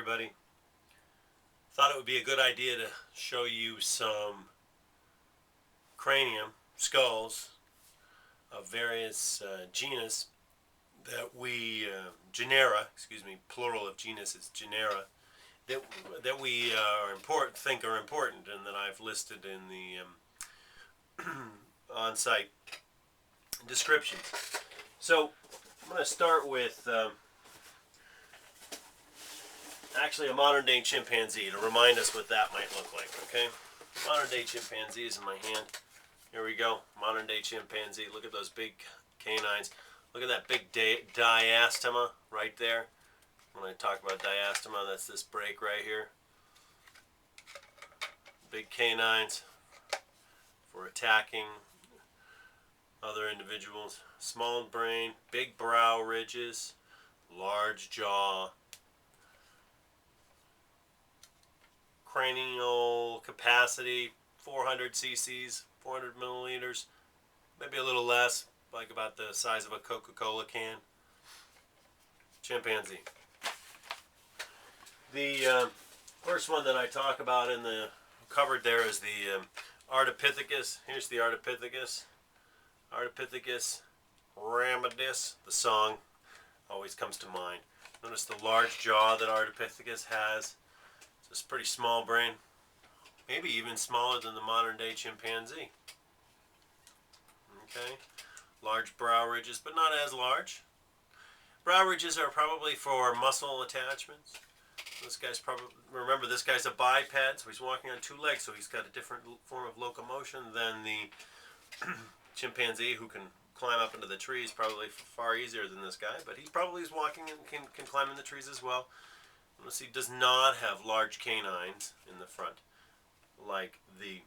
everybody. Thought it would be a good idea to show you some cranium, skulls of various genus genera, plural of genus is genera, that we think are important and that I've listed in the on-site descriptions. So I'm going to start with actually a modern day chimpanzee to remind us what that might look like, okay? Modern day chimpanzee is in my hand. Here we go, modern day chimpanzee. Look at those big canines. Look at that big diastema right there. When I talk about diastema, that's this break right here. Big canines for attacking other individuals. Small brain, big brow ridges, large jaw. Cranial capacity, 400 cc's, 400 milliliters, maybe a little less, like about the size of a Coca-Cola can. Chimpanzee. The first one that I talk about in the covered there is the Ardipithecus. Here's the Ardipithecus. Ardipithecus ramidus. The song always comes to mind. Notice the large jaw that Ardipithecus has. It's a pretty small brain, maybe even smaller than the modern day chimpanzee. Okay, large brow ridges, but not as large. Brow ridges are probably for muscle attachments. This guy's remember this guy's a biped, so he's walking on two legs, so he's got a different form of locomotion than the chimpanzee, who can climb up into the trees probably far easier than this guy, but he probably is walking and can climb in the trees as well. Notice he does not have large canines in the front like the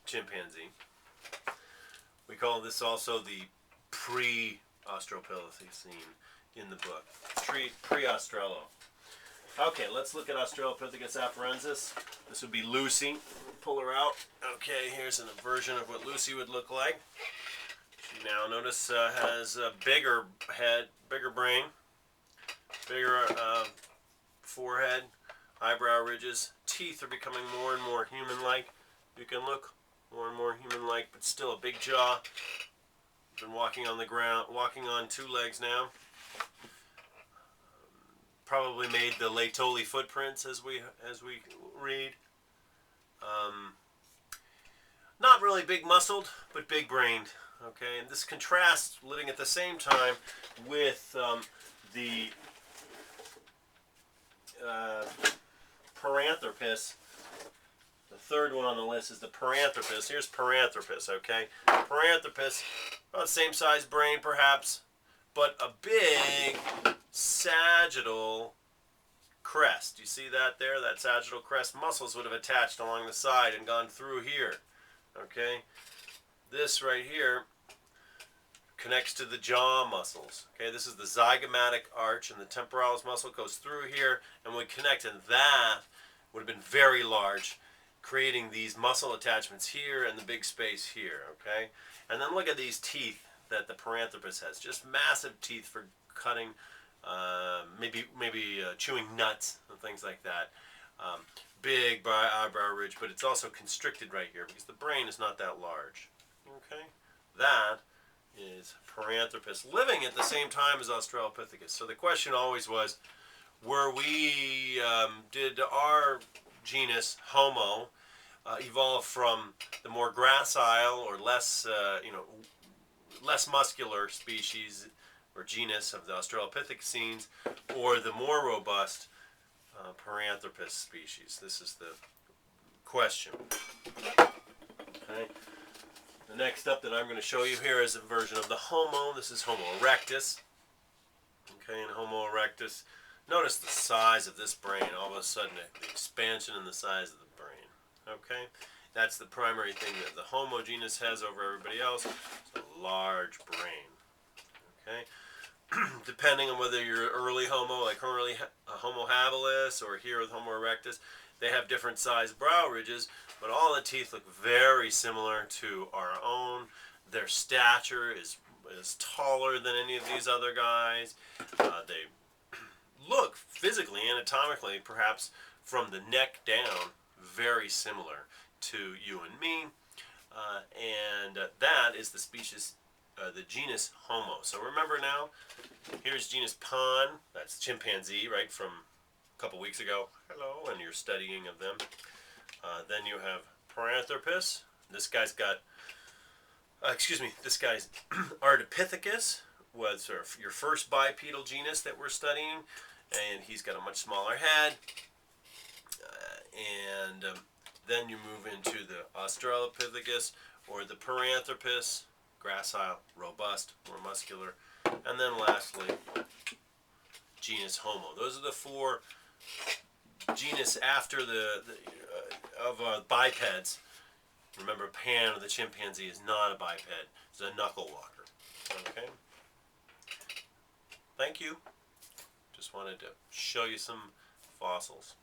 chimpanzee. We call this also the pre-Australopithecine in the book. Pre-Australo. Okay, let's look at Australopithecus afarensis. This would be Lucy. Pull her out. Okay, here's a version of what Lucy would look like. Now notice has a bigger head, bigger brain, bigger forehead, eyebrow ridges. Teeth are becoming more and more human-like. You can look more and more human-like, but still a big jaw. Been walking on the ground, walking on two legs now. Probably made the Laetoli footprints as we read. Not really big muscled, but big brained. Okay, and this contrasts living at the same time with the Paranthropus. The third one on the list is the Paranthropus. Here's Paranthropus, okay? Paranthropus, about the same size brain perhaps, but a big sagittal crest. You see that there? That sagittal crest. Muscles would have attached along the side and gone through here, okay? This right here connects to the jaw muscles. Okay, this is the zygomatic arch, and the temporalis muscle goes through here and would connect, and that would have been very large, creating these muscle attachments here and the big space here. Okay, and then look at these teeth that the Paranthropus has. Just massive teeth for cutting, maybe chewing nuts and things like that. Big eyebrow ridge, but it's also constricted right here because the brain is not that large. Okay, that is Paranthropus living at the same time as Australopithecus. So the question always was, did our genus Homo evolve from the more gracile or less muscular species or genus of the Australopithecines, or the more robust Paranthropus species? This is the question. Okay. The next up that I'm going to show you here is a version of the Homo. This is Homo erectus. Okay, and Homo erectus. Notice the size of this brain. All of a sudden, the expansion in the size of the brain. Okay, that's the primary thing that the Homo genus has over everybody else. It's a large brain. Okay, depending on whether you're early Homo, like Homo habilis, or here with Homo erectus, they have different sized brow ridges, but all the teeth look very similar to our own. Their stature is is taller than any of these other guys. They look physically, anatomically, perhaps from the neck down, very similar to you and me. That is the species, the genus Homo. So remember now, here's genus Pon. That's chimpanzee, right, from a couple weeks ago. Hello, and you're studying of them. Then you have Paranthropus. This guy's got, this guy's Ardipithecus was sort of your first bipedal genus that we're studying, and he's got a much smaller head. Then you move into the Australopithecus, or the Paranthropus, gracile, robust, more muscular. And then lastly, genus Homo. Those are the four genus after bipeds. Remember, Pan, the chimpanzee, is not a biped. It's a knuckle walker. Okay? Thank you. Just wanted to show you some fossils.